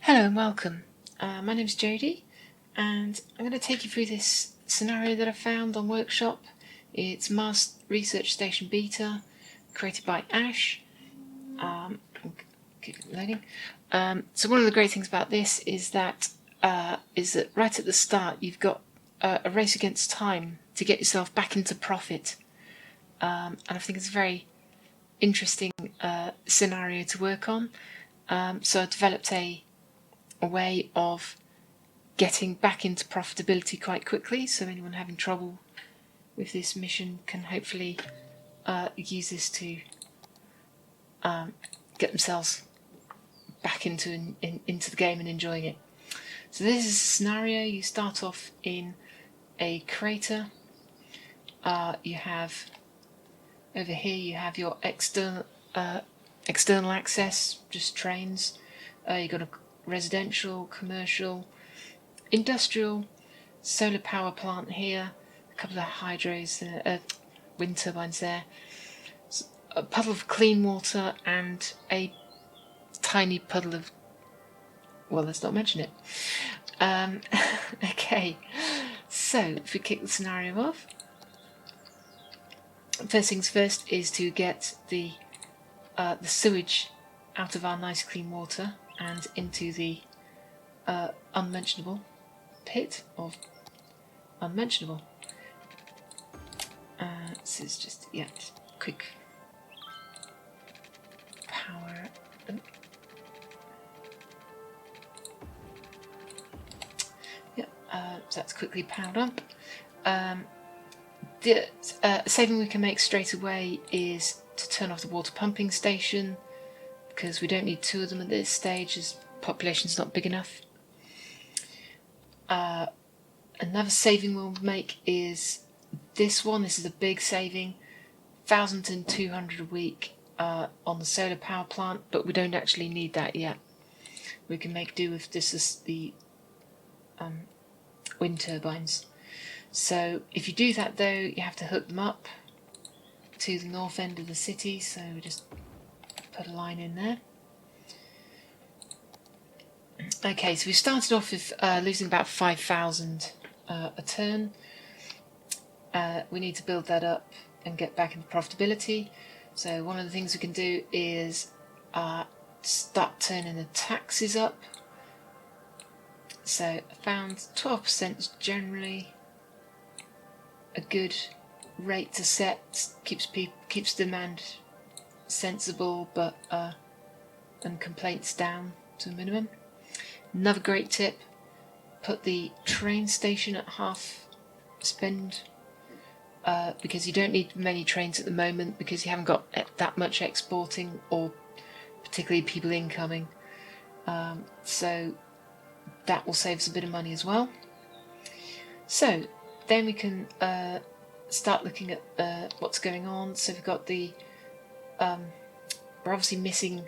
Hello and welcome. My name is Jodie, and I'm going to take you through this scenario that I found on Workshop. It's Mars Research Station Beta, created by Ash. Keep it loading. So one of the great things about this is that right at the start you've got a race against time to get yourself back into profit, and I think it's a very interesting scenario to work on. So I developed a way of getting back into profitability quite quickly, so anyone having trouble with this mission can hopefully use this to get themselves back into the game and enjoying it. So this is a scenario. You start off in a crater. You have over here you have your external access, just trains. You've got a residential, commercial, industrial, solar power plant here, a couple of hydros, wind turbines there, a puddle of clean water, and a tiny puddle of, well, let's not mention it. Okay, so if we kick the scenario off, first things first is to get the sewage out of our nice clean water and into the unmentionable pit of unmentionable. This is just quick power. So that's quickly powered up. The saving we can make straight away is to turn off the water pumping station, because we don't need two of them at this stage as population's not big enough. Another saving we'll make is this one. This is a big saving, 1,200 a week on the solar power plant, but we don't actually need that yet. We can make do with this as the wind turbines. So if you do that though, you have to hook them up to the north end of the city, so we just put a line in there. Okay, so we started off with losing about 5,000 a turn. We need to build that up and get back into profitability. So one of the things we can do is start turning the taxes up. So I found 12% is generally a good rate to set. Keeps demand sensible, but and complaints down to a minimum. Another great tip: put the train station at half spend, because you don't need many trains at the moment because you haven't got that much exporting or particularly people incoming. So that will save us a bit of money as well. So then we can start looking at what's going on. So we've got the we're obviously missing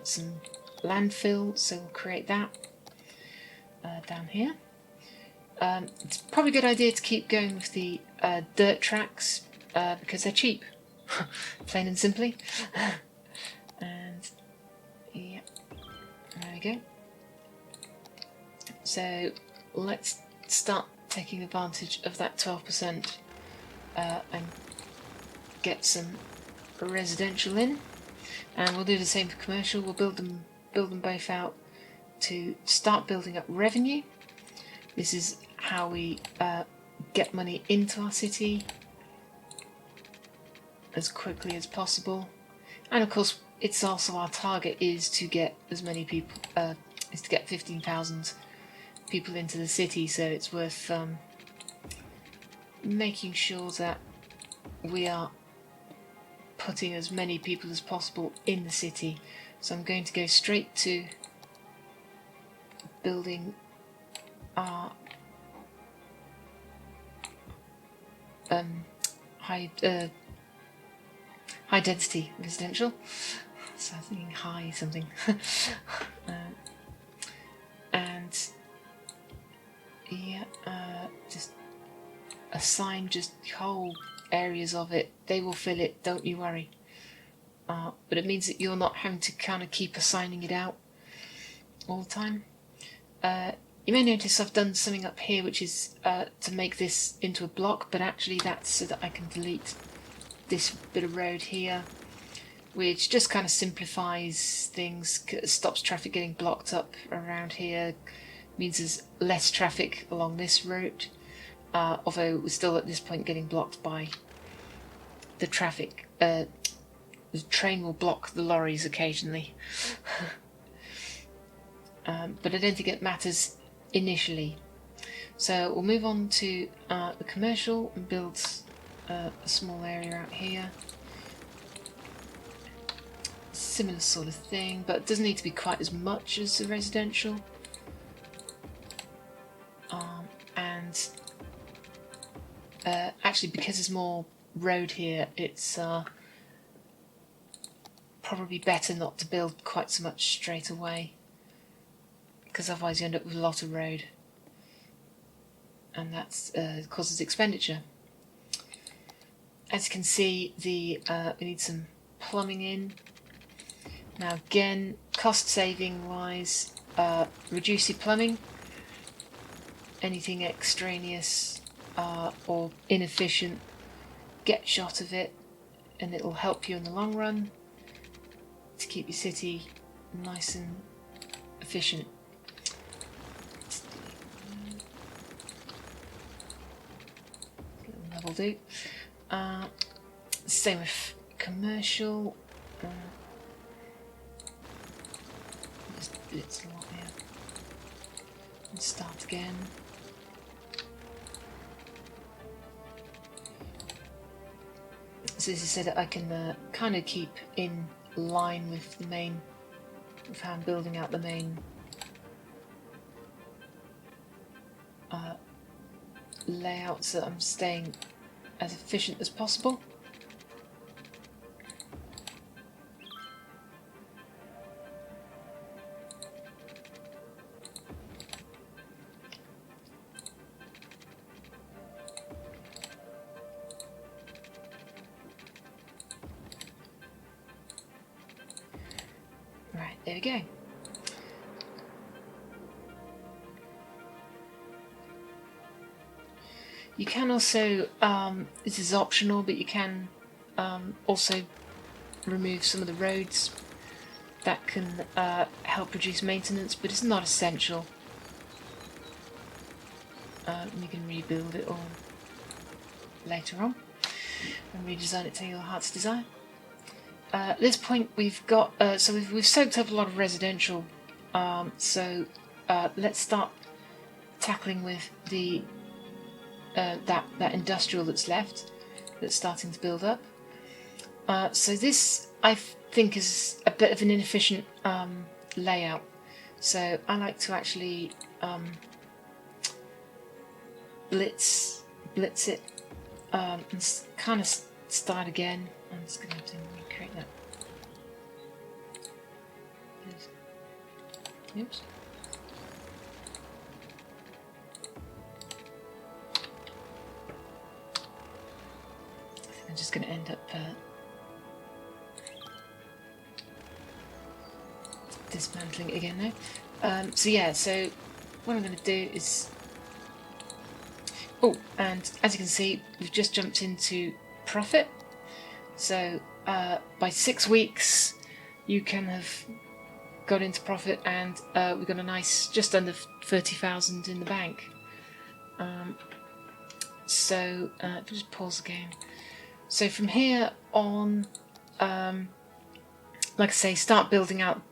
some landfill, so we'll create that down here. It's probably a good idea to keep going with the dirt tracks because they're cheap, plain and simply. And yeah, there we go. So let's start taking advantage of that 12% and get some residential in, and we'll do the same for commercial. We'll build them both out to start building up revenue. This is how we get money into our city as quickly as possible, and of course it's also our target is to get as many people is to get 15,000 people into the city, so it's worth making sure that we are putting as many people as possible in the city. So I'm going to go straight to building our high density residential. So I'm thinking high something. And yeah, just assign just whole areas of it. They will fill it, don't you worry. But it means that you're not having to kind of keep assigning it out. all the time. You may notice I've done something up here which is to make this into a block, but actually that's so that I can delete this bit of road here, which just kind of simplifies things, stops traffic getting blocked up around here, means there's less traffic along this route, although we're still at this point getting blocked by the traffic. The train will block the lorries occasionally. But I don't think it matters initially. So we'll move on to the commercial and build a small area out here. Similar sort of thing, but it doesn't need to be quite as much as the residential. And actually, because there's more road here, it's probably better not to build quite so much straight away, because otherwise you end up with a lot of road, and that causes expenditure. As you can see, we need some plumbing in. Now again, cost saving wise, reduce your plumbing. Anything extraneous or inefficient, get shot of it, and it'll help you in the long run to keep your city nice and efficient. That'll do. Same with commercial. Just blitz a lot here. And start again. So as I said, I can kind of keep in line with the main, with how I'm building out the main layout, so that I'm staying as efficient as possible. Right, there we go. You can also, this is optional, but you can also remove some of the roads. That can help reduce maintenance, but it's not essential. You can rebuild it all later on and redesign it to your heart's desire. At this point we've got, so we've soaked up a lot of residential, so let's start tackling with the that industrial that's left, that's starting to build up. So this, I think, is a bit of an inefficient layout. So I like to actually blitz it and kind of start again. I'm just going to have to recreate that. Oops. I'm just going to end up dismantling it again now. So yeah, so what I'm going to do is... Oh, and as you can see, we've just jumped into profit. So by 6 weeks, you can have got into profit, and we've got a nice just under 30,000 in the bank. So if I just pause the game. So from here on, like I say, start building out,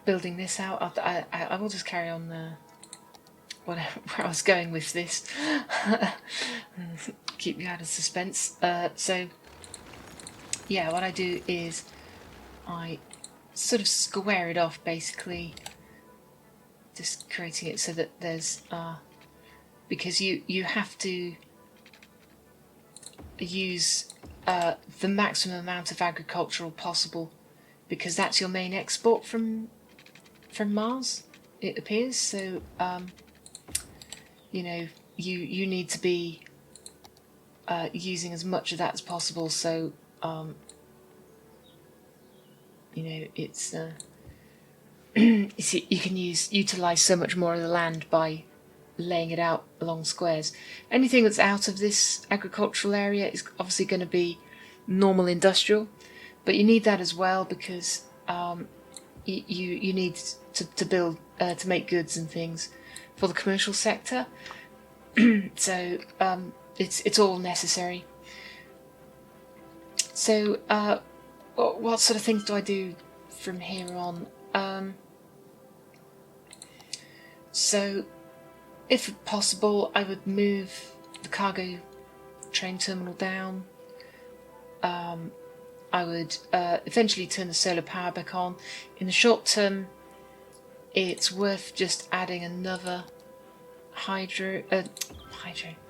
building this out. I will just carry on where I was going with this. Keep you out of suspense. So yeah, what I do is I sort of square it off, basically, just creating it so that there's because you have to use the maximum amount of agricultural possible, because that's your main export from Mars, it appears. So you know, you need to be using as much of that as possible. So you know, it's you see, you can utilize so much more of the land by laying it out along squares. Anything that's out of this agricultural area is obviously going to be normal industrial, but you need that as well because you need to build to make goods and things for the commercial sector. So it's all necessary. So what sort of things do I do from here on? So if possible, I would move the cargo train terminal down. I would eventually turn the solar power back on. In the short term, it's worth just adding another hydro, I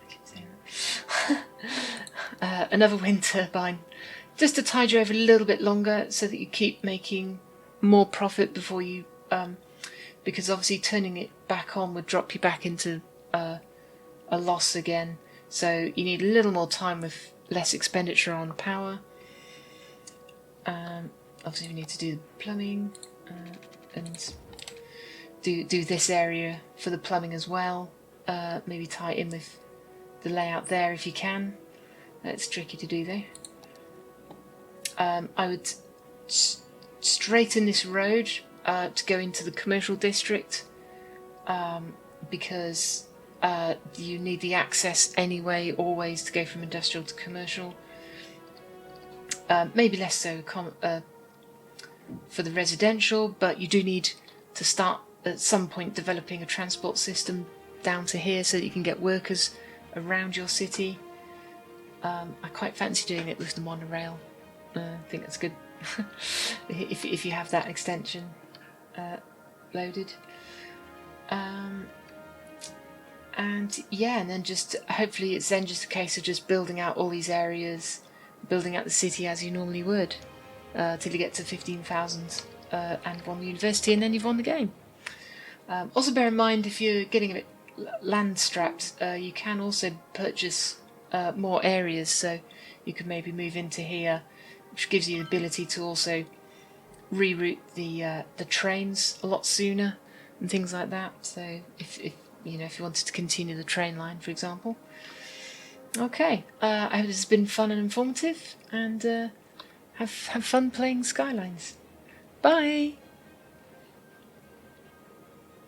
keep saying that. Another wind turbine, just to tide you over a little bit longer, so that you keep making more profit before you, because obviously turning it back on would drop you back into a loss again. So you need a little more time with less expenditure on power. Obviously we need to do the plumbing and do this area for the plumbing as well. Maybe tie it in with the layout there if you can. It's tricky to do though. I would straighten this road to go into the commercial district, because you need the access anyway, always, to go from industrial to commercial. Maybe less so for the residential, but you do need to start at some point developing a transport system down to here so that you can get workers around your city. I quite fancy doing it with the monorail. I think that's good if you have that extension loaded. And yeah, and then just hopefully it's then just a case of just building out all these areas, building out the city as you normally would, till you get to 15,000 and won the university, and then you've won the game. Also bear in mind, if you're getting a bit land strapped, you can also purchase more areas, so you could maybe move into here, which gives you the ability to also reroute the trains a lot sooner and things like that. So if you wanted to continue the train line, for example. Okay, I hope this has been fun and informative, and have fun playing Skylines. Bye!